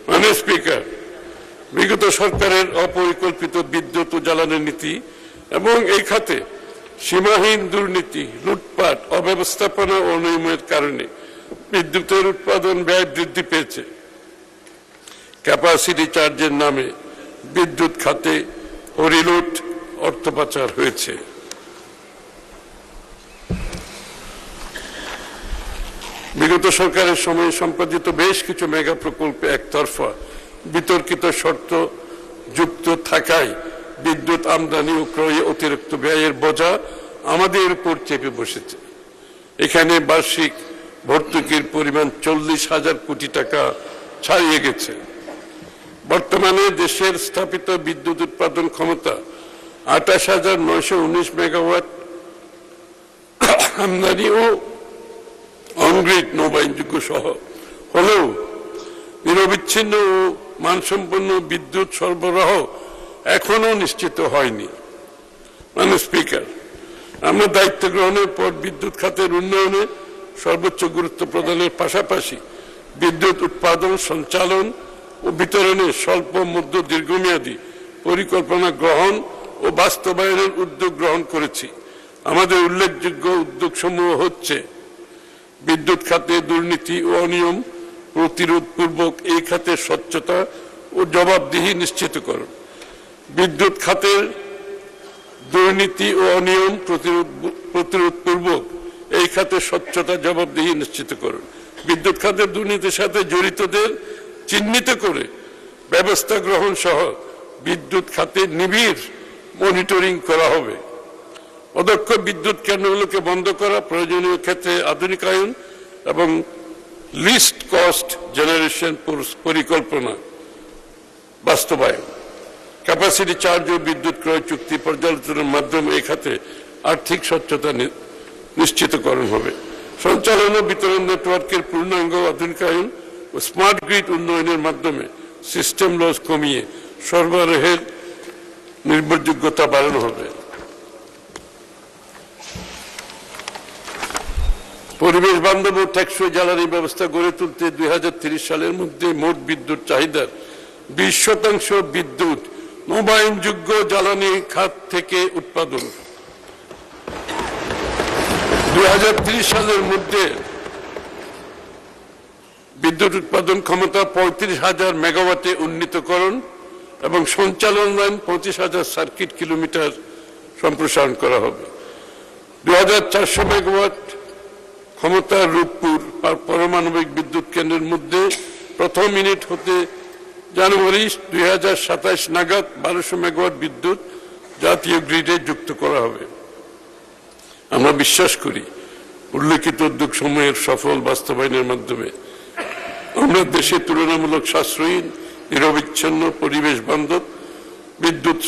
মাননীয় স্পিকার, বিগত সরকারের অপরিকল্পিত বিদ্যুৎ ও জ্বালানি নীতি এবং এই খাতে সীমাহীন দুর্নীতি, লুটপাট, অব্যবস্থাপনা ও অনিয়মের কারণে বিদ্যুতের উৎপাদন ব্যয় বৃদ্ধি পেয়েছে। ক্যাপাসিটি চার্জের নামে বিদ্যুৎ খাতে হরিলুট, অর্থ পাচার হয়েছে। বিগত সরকারের সময়ে সম্পাদিত বেশ কিছু মেগা প্রকল্পে একতরফা বিতর্কিত শর্ত যুক্ত থাকায় বিদ্যুৎ আমদানি ও ক্রয়ে অতিরিক্ত ব্যয়ের বোঝা আমাদের উপর চেপে বসেছে। এখানে বার্ষিক ভর্তুকির পরিমাণ 40,000 কোটি টাকা ছাড়িয়ে গেছে। বর্তমানে দেশের স্থাপিত বিদ্যুৎ উৎপাদন ক্ষমতা 28,919 মেগাওয়াট। আমদানি ও অনগ্রিড নবায়নযোগ্য সহ হলেও নিরবিচ্ছিন্ন ও মানসম্পন্ন বিদ্যুৎ সরবরাহ এখনো নিশ্চিত হয়নি। মাননীয় স্পিকার, আমরা দায়িত্ব গ্রহণের পর বিদ্যুৎ খাতের উন্নয়নে সর্বোচ্চ গুরুত্ব প্রদানের পাশাপাশি বিদ্যুৎ উৎপাদন, সঞ্চালন ও বিতরণে স্বল্প, মধ্য, দীর্ঘমেয়াদী পরিকল্পনা গ্রহণ ও বাস্তবায়নের উদ্যোগ গ্রহণ করেছি। আমাদের উল্লেখযোগ্য উদ্যোগসমূহ হচ্ছে: বিদ্যুৎ খাতে দুর্নীতি ও অনিয়ম প্রতিরোধপূর্বক এই খাতের স্বচ্ছতা ও জবাবদিহি নিশ্চিতকরণ, বিদ্যুৎ খাতের দুর্নীতি ও অনিয়ম প্রতিরোধপূর্বক এই খাতের স্বচ্ছতা, জবাবদিহি নিশ্চিতকরণ, বিদ্যুৎ খাতের দুর্নীতির সাথে জড়িতদের চিহ্নিত করে ব্যবস্থা গ্রহণ সহ বিদ্যুৎ খাতে নিবিড় মনিটরিং করা হবে। অদক্ষ বিদ্যুৎ কেন্দ্রগুলোকে বন্ধ করা, প্রয়োজনীয় ক্ষেত্রে আধুনিকায়ন এবং লিস্ট কস্ট জেনারেশন পরিকল্পনা বাস্তবায়ন, ক্যাপাসিটি চার্জ ও বিদ্যুৎ ক্রয় চুক্তি পর্যালোচনার মাধ্যমে এই খাতে আর্থিক স্বচ্ছতা নিশ্চিতকরণ হবে। সঞ্চালন ও বিতরণ নেটওয়ার্কের পূর্ণাঙ্গ আধুনিকায়ন ও স্মার্ট গ্রিড উন্নয়নের মাধ্যমে সিস্টেম লস কমিয়ে সরবরাহের নির্ভরযোগ্যতা বাড়ানো হবে। পরিবেশ বান্ধব ও টেকসই জ্বালানি ব্যবস্থা গড়ে তুলতে 2030 সালের মধ্যে মোট বিদ্যুৎ চাহিদার 20% বিদ্যুৎ নবায়নযোগ্য জ্বালানি খাত থেকে উৎপাদন। 2030 সালের মধ্যে বিদ্যুৎ উৎপাদন ক্ষমতা 35,000 মেগাওয়াটে উন্নীতকরণ এবং সঞ্চালন লাইন 25,000 সার্কিট কিলোমিটার সম্প্রসারণ করা হবে। 2,400 মেগাওয়াট ক্ষমতার রূপপুর পারমাণবিক বিদ্যুৎ কেন্দ্রের মধ্যে প্রথম ইউনিট হতে জানুয়ারি 2027 নাগাদ 1200 মেগাওয়াট বিদ্যুৎ জাতীয় গ্রিডে যুক্ত করা হবে। আমরা বিশ্বাস করি উল্লেখিত উদ্যোগ সমূহের সফল বাস্তবায়নের মাধ্যমে আমরা দেশে তুলনামূলক সাশ্রয়ী, নিরবিচ্ছিন্ন, পরিবেশ বান্ধব বিদ্যুৎ